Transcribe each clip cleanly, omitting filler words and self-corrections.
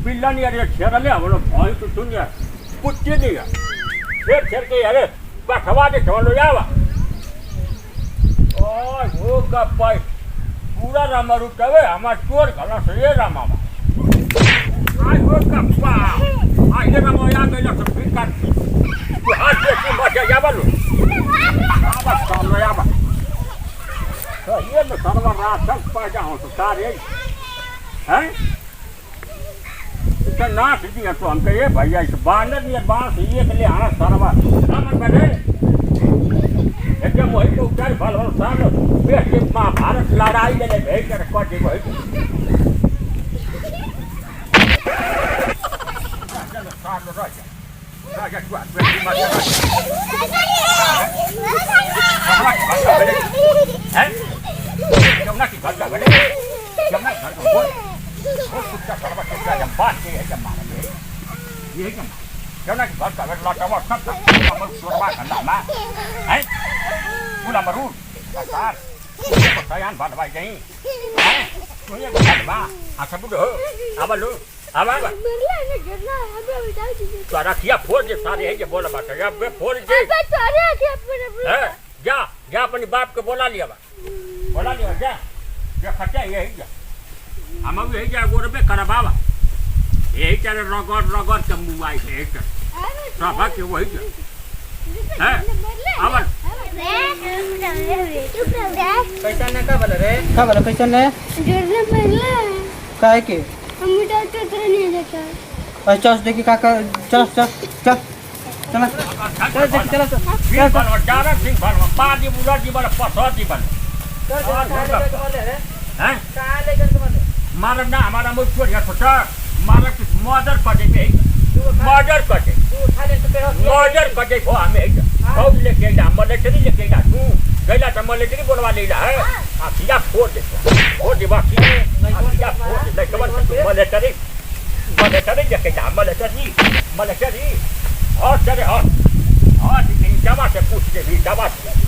पिल्लानी अरे छेरले हमरो भई तो सुन यार पुट्टी नहीं यार छेर के यार पाठवा दे चलो यावा ओए वो का पाई पूरा रामारू कवे हमार चोर गला से ये रामा आई वो का पा आई ये रामा या गइला सब फिर काट तू हाथ से तू मजा यावा लो आवा चलो यावा तो ये तो सर्व रात तक पा जाओ तो सारे हैं तो ना सीधी तो हम कहे भैया इस बांधर ये बांस ये के लिए आना सरवा सामान बने एकदम वही तो उतार फल और साल बेस के महाभारत लड़ाई ले भेज कर कोटी वही चलो साल राजा राजा क्यों बेटी मत हैं जमुना की घर का बने जमुना घर को बोल वो कुत्ता सरवा कुत्ता जब बात के है जब मारा ये क्या जमुना की घर का बने लौटा वो सब हम सुरवा करना मां हैं पूरा मरू सार को सयान भाई नहीं हैं तू ये बा आ सब दो अब लो अब मरला ने गिरना अबे बता दीजिए तो रखिया फोड़ दे सारे है जे बोला बात है अब फोड़ दे अबे सारे के अपने है जा अपने बाप को बोला लिया जा खटे यही जा हम अब यही जा गोर पे कर बाबा यही चले रगड़ के मुआई है एक सभा के वही जा है अब कैसा ने का बोल रे का बोल कैसा ने गिरना मरला काहे के हम डॉक्टर तरह नहीं देखा अच्छा देखी काका चल डारा सिंह भर पादी बुला जी बड़ा पसौती बन हैं कहां लेकर के बोले मारा ना हमारा मुझ छोड़ यार छोटा मारा कि मर्डर कर दे मर्डर कर दे तू उठा ले तो मर्डर कर दे वो हमें बहुत लेके जा मलेटरी लेके जा तू गैला तो मलेटरी बोलवा ले जा है आ किया फोड़ दे बाकी किया फोड़ दे तो मलेटरी लेके जा मलेटरी और चले और दवा से पूछ दे भी दवा पूछ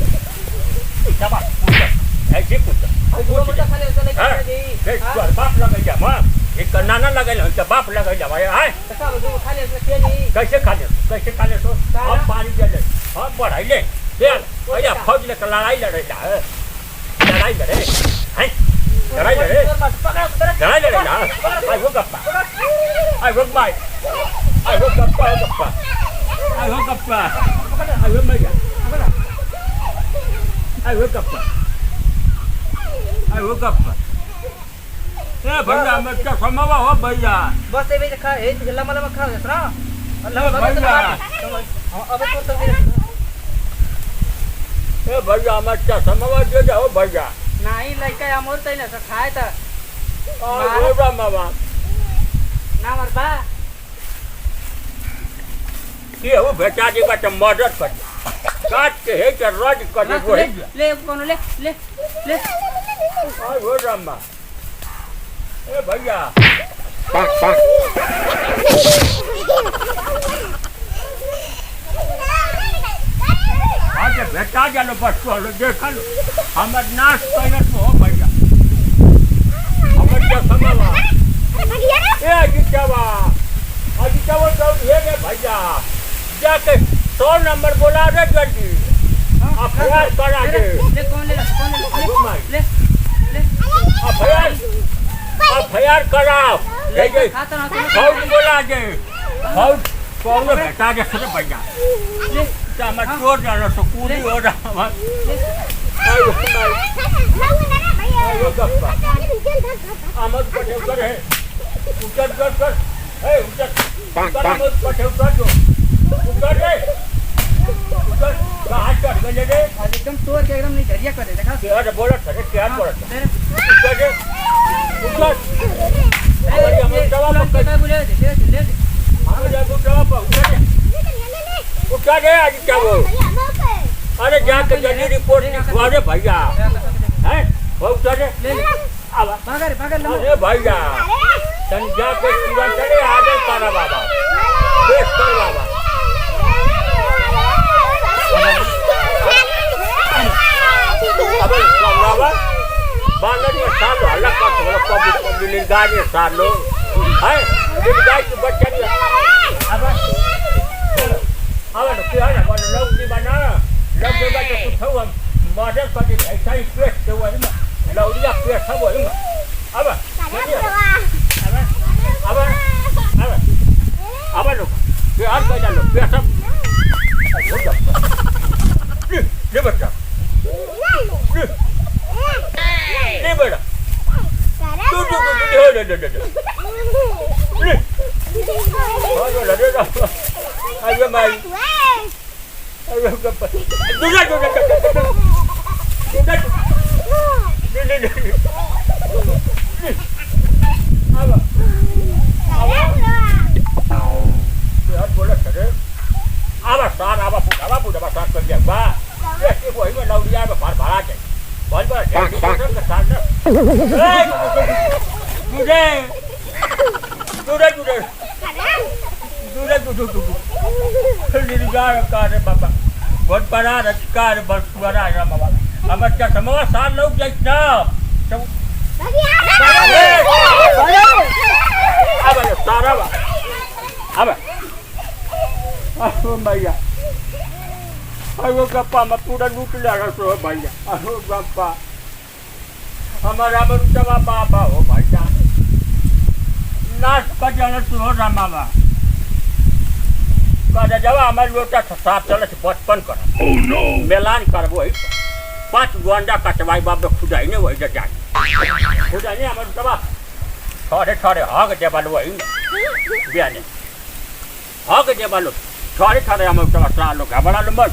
ऐसे पूछ बाप लगे जा मां एक नाना लगे तो बाप लगे जा भाई है कैसे खा ले तो हम पानी दे ले हम बढ़ाई ले चल भैया फौज लेकर लड़ाई लड़े जा लड़ाई लड़े हैं लड़ाई लड़े ना आई वो गप्पा आई वो माई आई वो गप्पा आई वो भैया आई वो गप्पा ए भैया मैं क्या समवा हो भैया बस ए खा ए लम्बा खा दसरा अल्लाह भैया अब तो ए भैया मैं क्या समवा दे जाओ भैया नहीं लइका हमर तइला से खाए त और होगा मामा ना मरबा के हो बेटा जी का मर्डर कर काट के है के रज कर दे वो ले कोनो ले और हो रामा ए भैया आज बेटा जानो बस को देखा लो हमर नाश करत हो भैया हमर क्या समवा ए अजितवा तो ये रे भैया जाके 100 नंबर बोला रे जल्दी अफवाह करा दे ले कौन ले अफवाह कराओ फौज बोला दे कौन बेटा जैसे तो भैया ले क्या मैं चोर जाना तो कूदी हो रहा आयो गप्पा आमद पटेल कर है उचट कर हे उचट आमद पटेल कर जो उचट रे उचट कहां कर गए रे आज एकदम तोड़ के एकदम नहीं झरिया कर दे देखा क्या बोला था क्या बोला था उचट रे उचट अरे हम दवा पकड़ बोले ले हम जाको दवा पकड़ उठा दे आज क्या वो अरे जाके जल्दी रिपोर्ट लिखवा दे भैया हैं वो उठा दे अब भागा रे अरे भैया तन जाके तुरंत चले आगे तारा बाबा देख कर बाबा अब बाबा बांधने में साल हल्ला का थोड़ा पब्लिक गाड़ी साल लो हैं दिन गाय के बच्चे नहीं अब क्या है वो लोग भी बना लोग भी बच्चे कुछ हुआ मॉडल पर ऐसा ही पेट के हुआ है ना लौड़िया पेट सब हुआ है ना अब लोग ये हर कोई डालो पेट सब ले बच्चा ले बेटा तू ले ayo mai ayo gapa duda apa lihat bola sare apa sar apa buda basar kerja ba ये कोई में लौड़िया में फाड़ फाड़ा जाए बोल पर के साथ निर्गार कार्य बाबा बहुत बड़ा अधिकार बस बड़ा है बाबा हम क्या समझ साल लोग जाइना अब सारा अब भैया अयो गप्पा में पूरा लूट लगा सो भैया अयो गप्पा हमारा बरुचवा बाबा हो भैया नाच का जाना सुनो रामावा kada jawa amal lota साफ चले से 55 कर मेलान करबो है 5 गोंडा कटवाई बाप खुदाई ने वही जाए खुदाई ने हमर तबा थोड़े हक देबाल वही बियाने हक देबाल थोड़े हमर तबा साल लोग बड़ा लंबा